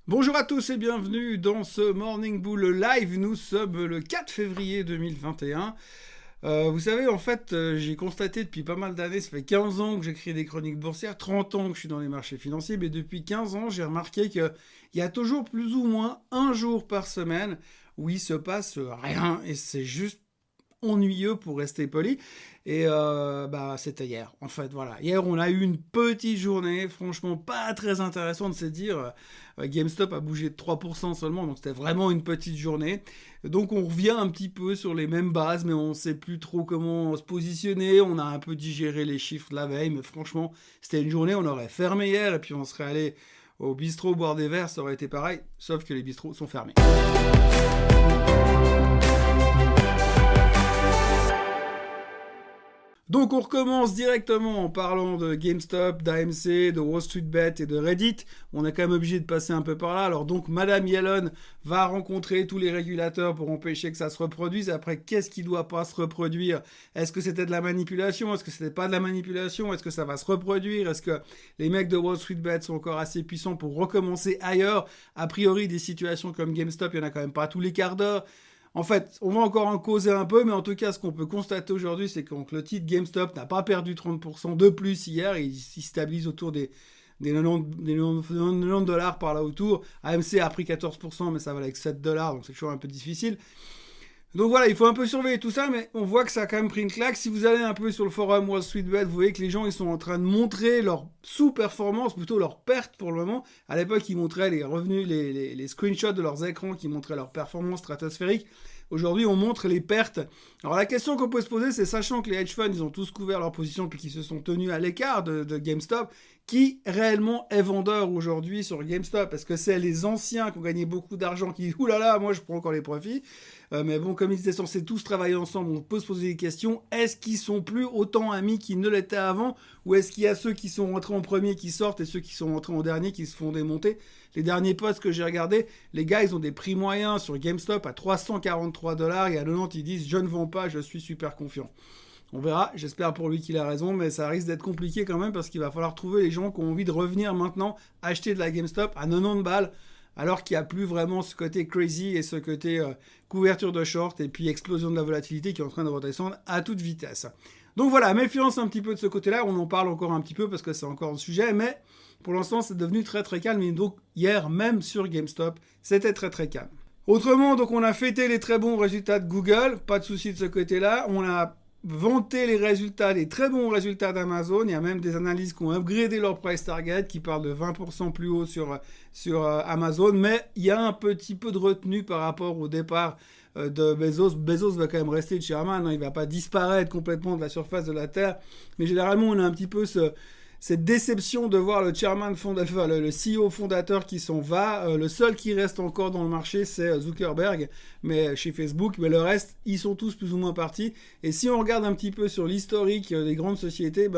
Bonjour à tous et bienvenue dans ce Morning Bull Live. Nous sommes le 4 février 2021. Vous savez, en fait, j'ai constaté depuis pas mal d'années, ça fait 15 ans que j'écris des chroniques boursières, 30 ans que je suis dans les marchés financiers, mais depuis 15 ans, j'ai remarqué qu'il y a toujours plus ou moins un jour par semaine où il se passe rien et c'est juste ennuyeux pour rester poli. Et c'était hier. En fait, voilà. Hier, on a eu une petite journée, franchement pas très intéressante, c'est dire. GameStop a bougé de 3% seulement, donc c'était vraiment une petite journée. Donc on revient un petit peu sur les mêmes bases, mais on ne sait plus trop comment se positionner. On a un peu digéré les chiffres de la veille, mais franchement, c'était une journée, on aurait fermé hier, et puis on serait allé au bistrot boire des verres, ça aurait été pareil, sauf que les bistrots sont fermés. Donc on recommence directement en parlant de GameStop, d'AMC, de Wall Street Bet et de Reddit. On est quand même obligé de passer un peu par là. Alors donc Madame Yellen va rencontrer tous les régulateurs pour empêcher que ça se reproduise. Après, qu'est-ce qui ne doit pas se reproduire? Est-ce que c'était de la manipulation? Est-ce que c'était pas de la manipulation? Est-ce que ça va se reproduire? Est-ce que les mecs de Wall Street Bet sont encore assez puissants pour recommencer ailleurs? A priori, des situations comme GameStop, il n'y en a quand même pas tous les quarts d'heure. En fait, on va encore en causer un peu, mais en tout cas, ce qu'on peut constater aujourd'hui, c'est que le titre GameStop n'a pas perdu 30% de plus hier. Il stabilise autour des 90 dollars par là autour. AMC a pris 14%, mais ça valait avec 7 dollars, donc c'est toujours un peu difficile. Donc voilà, il faut un peu surveiller tout ça, mais on voit que ça a quand même pris une claque. Si vous allez un peu sur le forum Wall Street Bet, vous voyez que les gens ils sont en train de montrer leur sous-performance, plutôt leur perte pour le moment. À l'époque, ils montraient les revenus, les screenshots de leurs écrans qui montraient leur performance stratosphérique. Aujourd'hui, on montre les pertes. Alors la question qu'on peut se poser, c'est sachant que les hedge funds, ils ont tous couvert leur position puis qu'ils se sont tenus à l'écart de GameStop, qui réellement est vendeur aujourd'hui sur GameStop? Est-ce que c'est les anciens qui ont gagné beaucoup d'argent qui disent « Ouh là là, moi je prends encore les profits ?» Mais bon, comme ils étaient censés tous travailler ensemble, on peut se poser des questions. Est-ce qu'ils sont plus autant amis qu'ils ne l'étaient avant? Ou est-ce qu'il y a ceux qui sont rentrés en premier qui sortent et ceux qui sont rentrés en dernier qui se font démonter? Les derniers posts que j'ai regardés, les gars, ils ont des prix moyens sur GameStop à 343 dollars et à 90, ils disent « Je ne vends pas, je suis super confiant ». On verra, j'espère pour lui qu'il a raison, mais ça risque d'être compliqué quand même parce qu'il va falloir trouver les gens qui ont envie de revenir maintenant acheter de la GameStop à 90 balles alors qu'il n'y a plus vraiment ce côté crazy et ce côté couverture de short et puis explosion de la volatilité qui est en train de redescendre à toute vitesse. Donc voilà, méfiance un petit peu de ce côté-là, on en parle encore un petit peu parce que c'est encore un sujet, mais pour l'instant c'est devenu très très calme et donc hier même sur GameStop, c'était très très calme. Autrement, donc on a fêté les très bons résultats de Google, pas de souci de ce côté-là, on a vanter les résultats, les très bons résultats d'Amazon. Il y a même des analyses qui ont upgradé leur price target, qui parlent de 20% plus haut sur Amazon. Mais il y a un petit peu de retenue par rapport au départ de Bezos. Bezos va quand même rester le chairman, hein. Il ne va pas disparaître complètement de la surface de la Terre. Mais généralement, on a un petit peu cette déception de voir le chairman fondateur, le CEO fondateur qui s'en va. Le seul qui reste encore dans le marché, c'est Zuckerberg, mais chez Facebook. Mais le reste, ils sont tous plus ou moins partis. Et si on regarde un petit peu sur l'historique des grandes sociétés,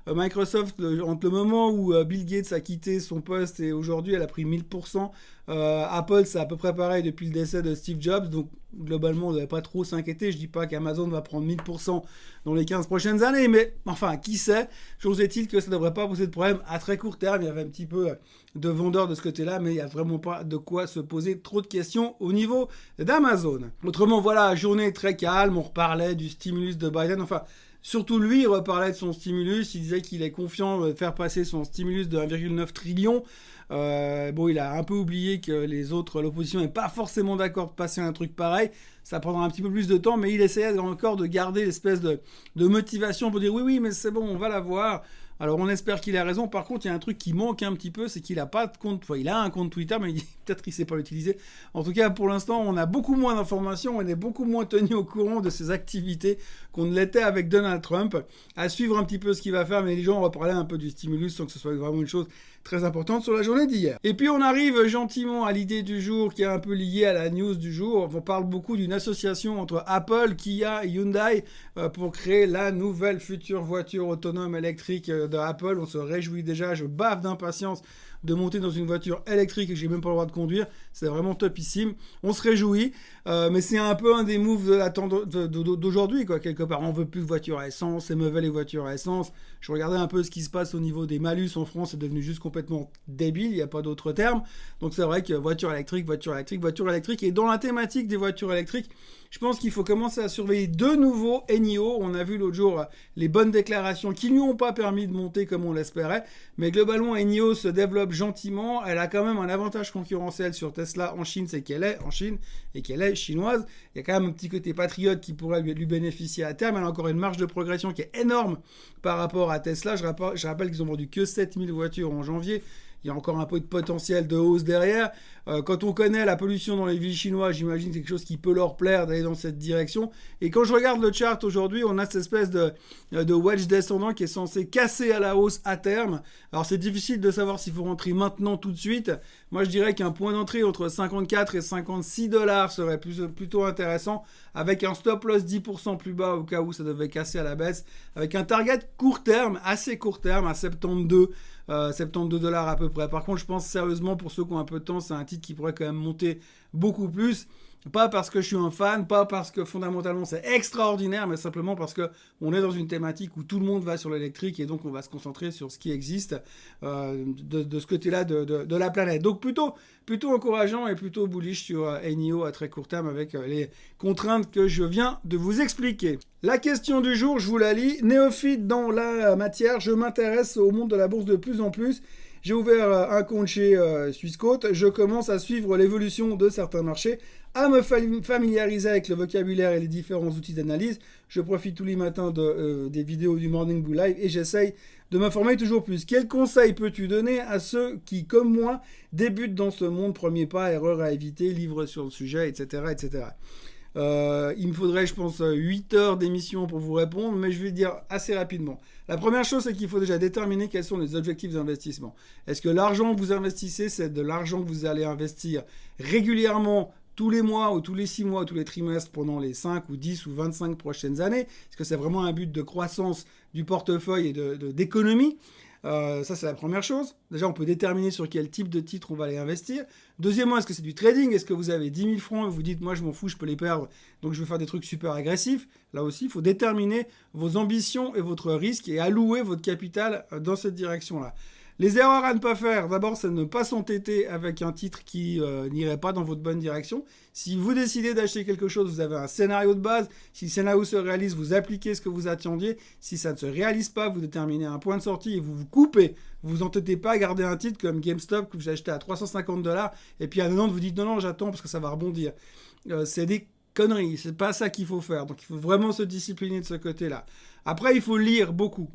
Microsoft, entre le moment où Bill Gates a quitté son poste et aujourd'hui, elle a pris 1000%. Apple, c'est à peu près pareil depuis le décès de Steve Jobs. Donc, globalement, on ne devrait pas trop s'inquiéter. Je dis pas qu'Amazon va prendre 1000% dans les 15 prochaines années, mais enfin, qui sait? Chose est-il que ça ne devrait pas poser de problème à très court terme. Il y avait un petit peu de vendeurs de ce côté-là, mais il n'y a vraiment pas de quoi se poser trop de questions au niveau d'Amazon. Autrement, voilà, journée très calme. On reparlait du stimulus de Biden. Enfin, surtout lui, il reparlait de son stimulus. Il disait qu'il est confiant de faire passer son stimulus de 1,9 trillion. Il a un peu oublié que les autres, l'opposition n'est pas forcément d'accord de passer un truc pareil. Ça prendra un petit peu plus de temps, mais il essayait encore de garder l'espèce de motivation pour dire oui, mais c'est bon, on va l'avoir. Alors on espère qu'il a raison. Par contre, il y a un truc qui manque un petit peu, c'est qu'il a pas de compte. Enfin, il a un compte Twitter, mais peut-être qu'il sait pas l'utiliser. En tout cas, pour l'instant, on a beaucoup moins d'informations. On est beaucoup moins tenu au courant de ses activités qu'on ne l'était avec Donald Trump. À suivre un petit peu ce qu'il va faire, mais les gens reparlaient un peu du stimulus sans que ce soit vraiment une chose très importante sur la journée d'hier. Et puis on arrive gentiment à l'idée du jour qui est un peu liée à la news du jour. On parle beaucoup d'une association entre Apple, Kia et Hyundai pour créer la nouvelle future voiture autonome électrique de Apple. On se réjouit déjà, je bave d'impatience de monter dans une voiture électrique et que j'ai même pas le droit de conduire. C'est vraiment topissime. On se réjouit, mais c'est un peu un des moves de la tendance d'aujourd'hui, quoi, quelque part. On veut plus de voitures à essence, c'est mauvais les voitures à essence. Je regardais un peu ce qui se passe au niveau des malus en France, c'est devenu juste complètement débile, il n'y a pas d'autre terme. Donc c'est vrai que voiture électrique, et dans la thématique des voitures électriques, je pense qu'il faut commencer à surveiller de nouveau Enio. On a vu l'autre jour les bonnes déclarations qui lui ont pas permis de monter comme on l'espérait. Mais globalement, Enio se développe gentiment. Elle a quand même un avantage concurrentiel sur Tesla en Chine, c'est qu'elle est en Chine et qu'elle est chinoise. Il y a quand même un petit côté patriote qui pourrait lui bénéficier à terme. Elle a encore une marge de progression qui est énorme par rapport à Tesla. Je rappelle qu'ils ont vendu que 7000 voitures en janvier. Il y a encore un peu de potentiel de hausse derrière. Quand on connaît la pollution dans les villes chinoises, j'imagine que c'est quelque chose qui peut leur plaire d'aller dans cette direction. Et quand je regarde le chart aujourd'hui, on a cette espèce de wedge descendant qui est censé casser à la hausse à terme. Alors c'est difficile de savoir s'il faut rentrer maintenant tout de suite. Moi je dirais qu'un point d'entrée entre 54 et 56 dollars serait plutôt intéressant, avec un stop loss 10% plus bas au cas où ça devait casser à la baisse, avec un target court terme, assez court terme, à 72 dollars à peu près. Par contre, je pense sérieusement, pour ceux qui ont un peu de temps, c'est un titre qui pourrait quand même monter beaucoup plus. Pas parce que je suis un fan, pas parce que fondamentalement c'est extraordinaire, mais simplement parce que on est dans une thématique où tout le monde va sur l'électrique et donc on va se concentrer sur ce qui existe de ce côté-là de la planète. Donc plutôt encourageant et plutôt bullish sur Enio à très court terme avec les contraintes que je viens de vous expliquer. La question du jour, je vous la lis. Néophyte dans la matière, je m'intéresse au monde de la bourse de plus en plus. J'ai ouvert un compte chez Swissquote. Je commence à suivre l'évolution de certains marchés, à me familiariser avec le vocabulaire et les différents outils d'analyse. Je profite tous les matins des vidéos du Morning Bull Live et j'essaye de m'informer toujours plus. Quels conseils peux-tu donner à ceux qui, comme moi, débutent dans ce monde? Premier pas, erreur à éviter, livre sur le sujet, etc. etc. Il me faudrait, je pense, 8 heures d'émission pour vous répondre, mais je vais dire assez rapidement. La première chose, c'est qu'il faut déjà déterminer quels sont les objectifs d'investissement. Est-ce que l'argent que vous investissez, c'est de l'argent que vous allez investir régulièrement tous les mois ou tous les 6 mois ou tous les trimestres pendant les 5 ou 10 ou 25 prochaines années? Est-ce que c'est vraiment un but de croissance du portefeuille et d'économie? Ça, c'est la première chose. Déjà, on peut déterminer sur quel type de titre on va aller investir. Deuxièmement, est-ce que c'est du trading? Est-ce que vous avez 10 000 francs et vous dites, moi, je m'en fous, je peux les perdre, donc je vais faire des trucs super agressifs? Là aussi, il faut déterminer vos ambitions et votre risque et allouer votre capital dans cette direction-là. Les erreurs à ne pas faire, d'abord, c'est de ne pas s'entêter avec un titre qui n'irait pas dans votre bonne direction. Si vous décidez d'acheter quelque chose, vous avez un scénario de base. Si le scénario se réalise, vous appliquez ce que vous attendiez. Si ça ne se réalise pas, vous déterminez un point de sortie et vous vous coupez. Vous vous entêtez pas à garder un titre comme GameStop que vous achetez à 350 $, et puis à 90, vous dites non, j'attends parce que ça va rebondir. C'est des conneries, c'est pas ça qu'il faut faire. Donc il faut vraiment se discipliner de ce côté-là. Après, il faut lire beaucoup,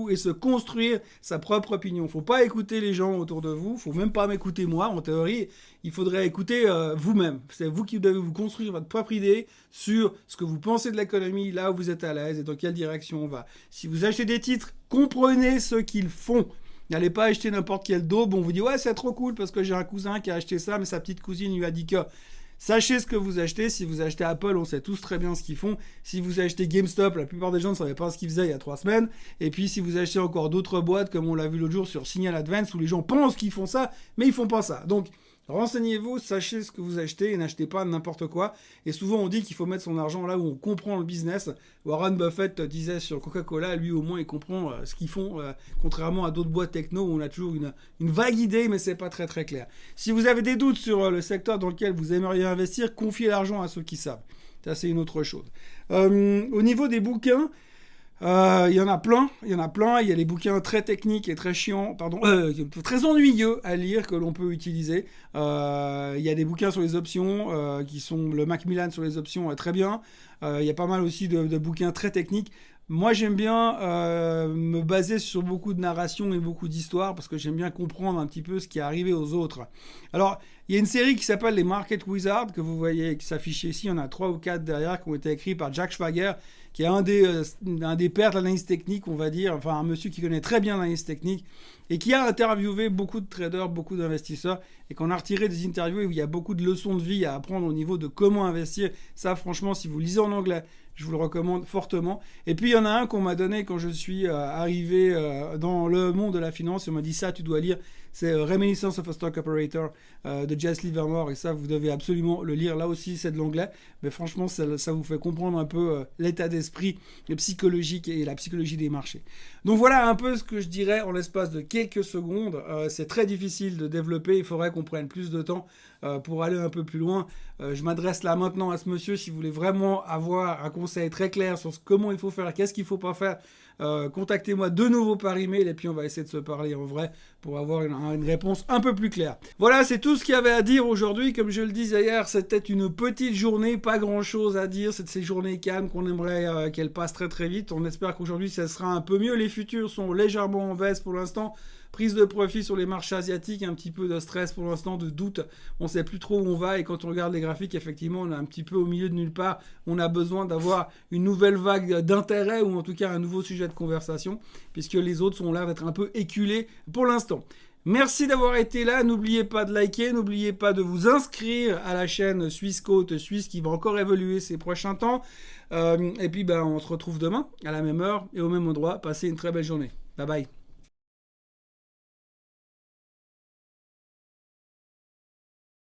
et se construire sa propre opinion. Faut pas écouter les gens autour de vous, faut même pas m'écouter moi, en théorie. Il faudrait écouter vous-même. C'est vous qui devez vous construire votre propre idée sur ce que vous pensez de l'économie, là où vous êtes à l'aise et dans quelle direction on va. Si vous achetez des titres, comprenez ce qu'ils font. N'allez pas acheter n'importe quel daube, on vous dit « Ouais, c'est trop cool parce que j'ai un cousin qui a acheté ça, mais sa petite cousine lui a dit que... » Sachez ce que vous achetez. Si vous achetez Apple, on sait tous très bien ce qu'ils font. Si vous achetez GameStop, la plupart des gens ne savaient pas ce qu'ils faisaient il y a 3 semaines. Et puis si vous achetez encore d'autres boîtes, comme on l'a vu l'autre jour sur Signal Advance, où les gens pensent qu'ils font ça, mais ils font pas ça. Donc renseignez-vous, sachez ce que vous achetez et n'achetez pas n'importe quoi. Et souvent on dit qu'il faut mettre son argent là où on comprend le business. Warren Buffett disait sur Coca-Cola, lui au moins il comprend ce qu'ils font, contrairement à d'autres boîtes techno où on a toujours une vague idée, mais c'est pas très très clair. Si vous avez des doutes sur le secteur dans lequel vous aimeriez investir, confiez l'argent à ceux qui savent. Ça c'est une autre chose. Au niveau des bouquins, il y en a plein. Il y a des bouquins très techniques et très chiants, très ennuyeux à lire que l'on peut utiliser. Il y a des bouquins sur les options qui sont le Macmillan sur les options très bien. Il y a pas mal aussi de bouquins très techniques. Moi, j'aime bien me baser sur beaucoup de narration et beaucoup d'histoires parce que j'aime bien comprendre un petit peu ce qui est arrivé aux autres. Alors, il y a une série qui s'appelle les Market Wizards que vous voyez qui s'affiche ici. Il y en a 3 ou 4 derrière qui ont été écrits par Jack Schwager, qui est un des pères de l'analyse technique, on va dire, enfin un monsieur qui connaît très bien l'analyse technique et qui a interviewé beaucoup de traders, beaucoup d'investisseurs et qu'on a retiré des interviews où il y a beaucoup de leçons de vie à apprendre au niveau de comment investir. Ça, franchement, si vous lisez en anglais, Je vous le recommande fortement. Et puis, il y en a un qu'on m'a donné quand je suis arrivé dans le monde de la finance. On m'a dit ça, tu dois lire. C'est Reminiscence of a Stock Operator de Jess Livermore. Et ça, vous devez absolument le lire. Là aussi, c'est de l'anglais. Mais franchement, ça vous fait comprendre un peu l'état d'esprit psychologique et la psychologie des marchés. Donc voilà un peu ce que je dirais en l'espace de quelques secondes. C'est très difficile de développer. Il faudrait qu'on prenne plus de temps pour aller un peu plus loin. Je m'adresse là maintenant à ce monsieur. Si vous voulez vraiment avoir un conseil très clair sur comment il faut faire, qu'est-ce qu'il ne faut pas faire, contactez-moi de nouveau par email et puis on va essayer de se parler en vrai pour avoir une réponse un peu plus claire. Voilà, c'est tout ce qu'il y avait à dire aujourd'hui. Comme je le disais hier, c'était une petite journée, pas grand-chose à dire. C'est de ces journées calmes qu'on aimerait qu'elles passent très très vite. On espère qu'aujourd'hui ça sera un peu mieux. Les futurs sont légèrement en baisse pour l'instant. Prise de profit sur les marchés asiatiques, un petit peu de stress pour l'instant, de doute. On ne sait plus trop où on va et quand on regarde les graphiques, effectivement, on est un petit peu au milieu de nulle part. On a besoin d'avoir une nouvelle vague d'intérêt ou en tout cas un nouveau sujet de conversation puisque les autres ont l'air d'être un peu éculés pour l'instant. Merci d'avoir été là. N'oubliez pas de liker, n'oubliez pas de vous inscrire à la chaîne Suisse Côte Suisse qui va encore évoluer ces prochains temps. Et puis, on se retrouve demain à la même heure et au même endroit. Passez une très belle journée. Bye bye.